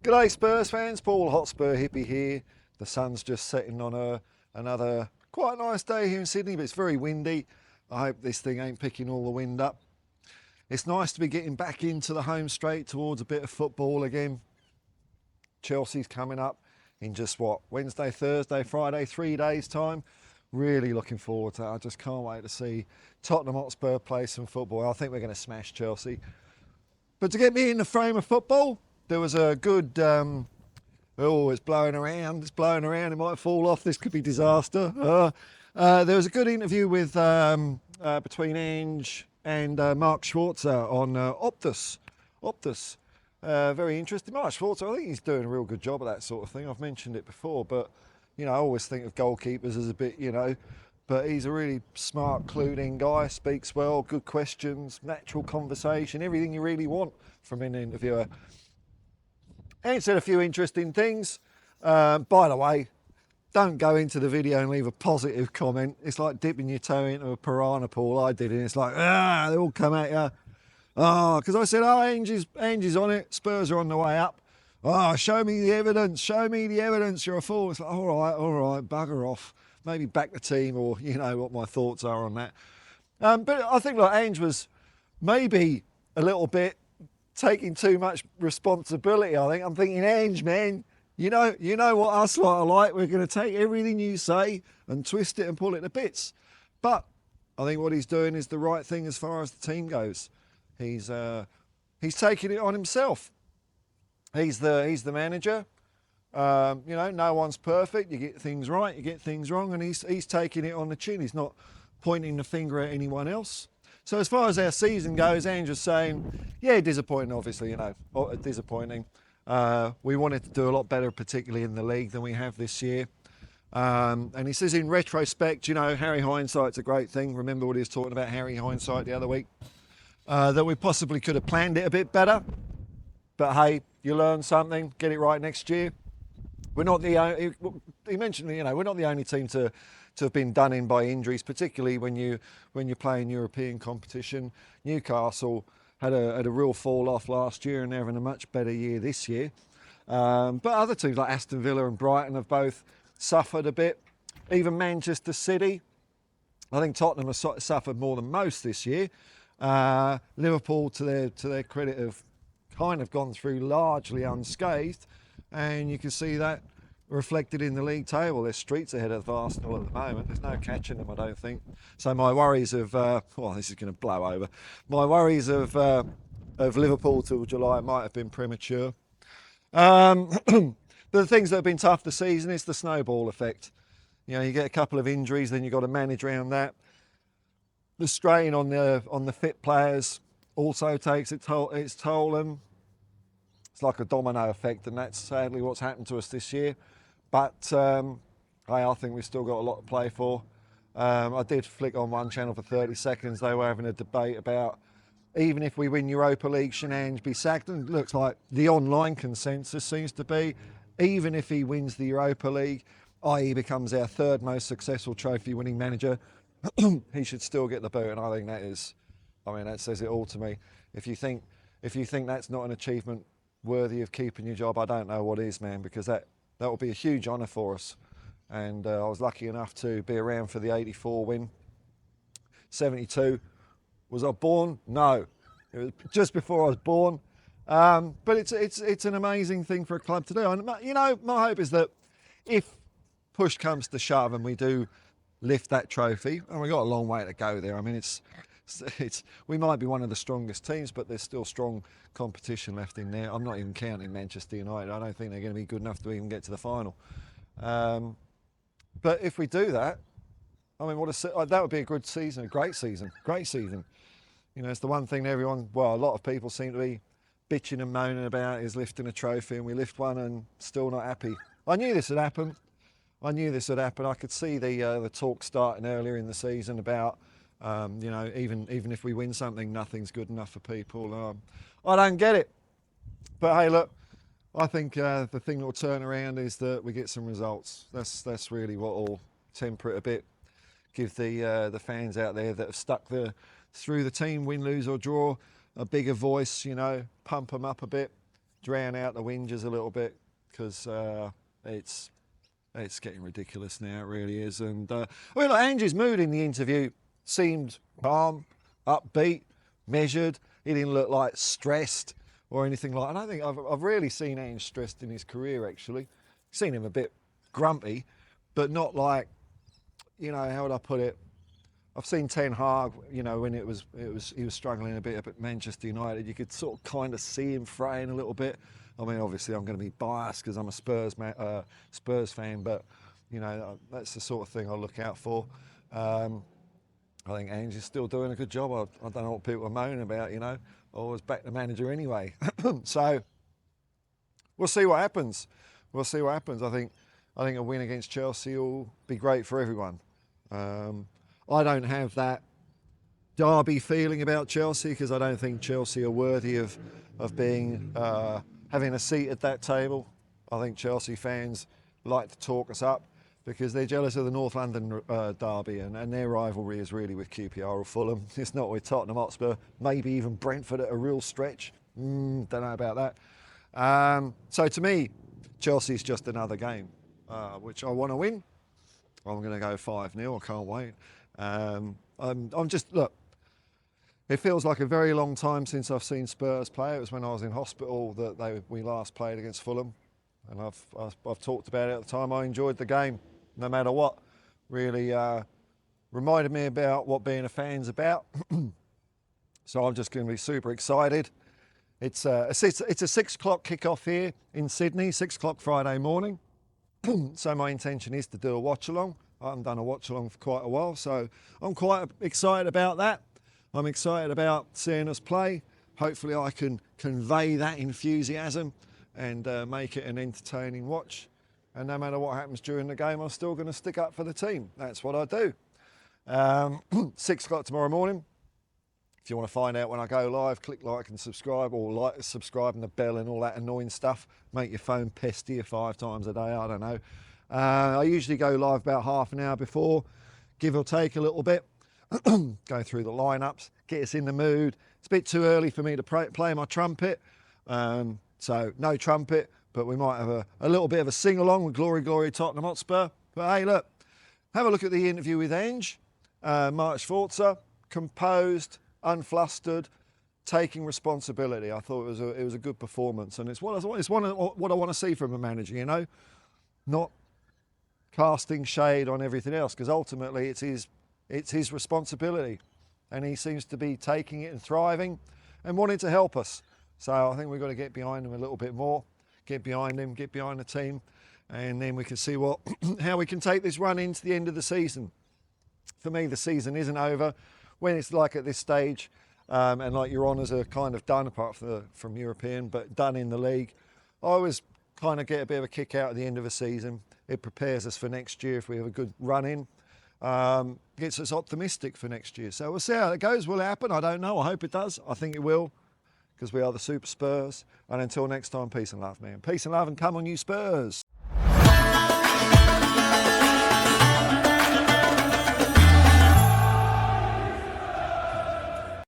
G'day Spurs fans, Paul Hotspur hippie here. The sun's just setting on another quite nice day here in Sydney, but it's very windy. I hope this thing ain't picking all the wind up. It's nice to be getting back into the home straight towards a bit of football again. Chelsea's coming up in just what, Wednesday, Thursday, Friday, 3 days time. Really looking forward to it. I just can't wait to see Tottenham Hotspur play some football. I think we're going to smash Chelsea. But to get me in the frame of football, there was a good, oh, it's blowing around, it might fall off, this could be disaster. There was a good interview with between Ange and Mark Schwarzer on Optus. Very interesting. Mark Schwarzer, I think he's doing a real good job of that sort of thing. I've mentioned it before, but, you know, I always think of goalkeepers as a bit, you know, but he's a really smart, clued-in guy, speaks well, good questions, natural conversation, everything you really want from an interviewer. And said a few interesting things. By the way, don't go into the video and leave a positive comment. It's like dipping your toe into a piranha pool. I did it. It's like, they all come at you. Because I said, Ange's on it. Spurs are on the way up. Show me the evidence. You're a fool. It's like, all right, bugger off. Maybe back the team, or you know what my thoughts are on that. But I think like Ange was maybe a little bit taking too much responsibility. I think I'm thinking, Ange, man, you know what us lot are like. We're going to take everything you say and twist it and pull it to bits. But I think what he's doing is the right thing as far as the team goes. He's taking it on himself. He's the manager. You know, no one's perfect. You get things right, you get things wrong, and he's taking it on the chin. He's not pointing the finger at anyone else. So as far as our season goes, Ange's saying, yeah, disappointing, obviously, you know, disappointing. We wanted to do a lot better, particularly in the league, than we have this year. And he says in retrospect, you know, Harry Hindsight's a great thing. Remember what he was talking about, Harry Hindsight, the other week? That we possibly could have planned it a bit better. But hey, you learn something, get it right next year. We're not the only, he mentioned, you know, we're not the only team to have been done in by injuries, particularly when you play in European competition. Newcastle had a real fall off last year, and they're having a much better year this year. But other teams like Aston Villa and Brighton have both suffered a bit. Even Manchester City, I think Tottenham have suffered more than most this year. Liverpool, to their credit, have kind of gone through largely unscathed, and you can see that reflected in the league table. They're streets ahead of Arsenal at the moment. There's no catching them, I don't think. So my worries of, well, this is going to blow over. My worries of Liverpool till July might have been premature. The things that have been tough this season is the snowball effect. You know, you get a couple of injuries, then you've got to manage around that. The strain on the fit players also takes its toll, and it's like a domino effect, and that's sadly what's happened to us this year. But hey, I think we've still got a lot to play for. I did flick on one channel for 30 seconds. They were having a debate about, even if we win Europa League, should Ange be sacked? And it looks like the online consensus seems to be, even if he wins the Europa League, i.e. becomes our third most successful trophy-winning manager, he should still get the boot. And I think that says it all to me. If you think that's not an achievement worthy of keeping your job, I don't know what is, man, because that will be a huge honour for us. And I was lucky enough to be around for the 84 win. 72, was I born? No, it was just before I was born. But it's an amazing thing for a club to do. And you know, my hope is that if push comes to shove and we do lift that trophy, and we've got a long way to go there. I mean, we might be one of the strongest teams, but there's still strong competition left in there. I'm not even counting Manchester United. I don't think they're going to be good enough to even get to the final. But if we do that, I mean, that would be a good season, a great season. You know, it's the one thing that a lot of people seem to be bitching and moaning about is lifting a trophy, and we lift one and still not happy. I knew this would happen. I could see the talk starting earlier in the season about, you know, even if we win something, nothing's good enough for people. I don't get it. But hey, look, I think the thing that will turn around is that we get some results. That's really what will temper it a bit. Give the fans out there that have stuck through the team, win, lose or draw, a bigger voice. You know, pump them up a bit. drown out the whingers a little bit, because it's getting ridiculous now, it really is. And I mean, like, Ange's mood in the interview seemed calm, upbeat, measured. He didn't look like stressed or anything like that. I don't think I've rarely seen Ange stressed in his career, actually. Seen him a bit grumpy, but not like, you know, how would I put it? I've seen Ten Hag, you know, when he was struggling a bit up at Manchester United. You could sort of kind of see him fraying a little bit. I mean, obviously, I'm going to be biased because I'm a Spurs fan, but you know, that's the sort of thing I look out for. I think Ange is still doing a good job. I don't know what people are moaning about, you know. I always back the manager anyway. So we'll see what happens. We'll see what happens. I think a win against Chelsea will be great for everyone. I don't have that derby feeling about Chelsea, because I don't think Chelsea are worthy of being having a seat at that table. I think Chelsea fans like to talk us up because they're jealous of the North London derby, and their rivalry is really with QPR or Fulham. It's not with Tottenham Hotspur, maybe even Brentford at a real stretch. Don't know about that. So to me, Chelsea's just another game, which I want to win. I'm going to go 5-0. I can't wait. I'm just, look, it feels like a very long time since I've seen Spurs play. It was when I was in hospital that we last played against Fulham, and I've talked about it at the time. I enjoyed the game, no matter what. Really reminded me about what being a fan's about. So I'm just going to be super excited. It's a 6 o'clock kickoff here in Sydney, 6 o'clock Friday morning. So my intention is to do a watch along. I haven't done a watch along for quite a while, so I'm quite excited about that. I'm excited about seeing us play. Hopefully I can convey that enthusiasm and make it an entertaining watch. And no matter what happens during the game, I'm still going to stick up for the team. That's what I do. 6 o'clock tomorrow morning. If you want to find out when I go live, click like and subscribe, or like, subscribe and the bell and all that annoying stuff. Make your phone pester you 5 times a day, I don't know. I usually go live about half an hour before, give or take a little bit. Go through the lineups, get us in the mood. It's a bit too early for me to play my trumpet, so no trumpet, but we might have a little bit of a sing-along with Glory, Glory, Tottenham Hotspur. But hey, look, have a look at the interview with Ange, Mark Schwarzer, composed, unflustered, taking responsibility. I thought it was a good performance, and it's what I want to see from a manager, you know, not casting shade on everything else, because ultimately it's his responsibility, and he seems to be taking it and thriving and wanting to help us. So I think we've got to get behind him a little bit more, get behind him, get behind the team, and then we can see how we can take this run into the end of the season. For me, the season isn't over. When it's like at this stage, and like your honours are kind of done, apart from European, but done in the league, I always kind of get a bit of a kick out at the end of a season. It prepares us for next year if we have a good run in. Gets us optimistic for next year. So we'll see how it goes. Will it happen? I don't know. I hope it does. I think it will, because we are the Super Spurs. And until next time, peace and love, man. Peace and love, and come on, you Spurs.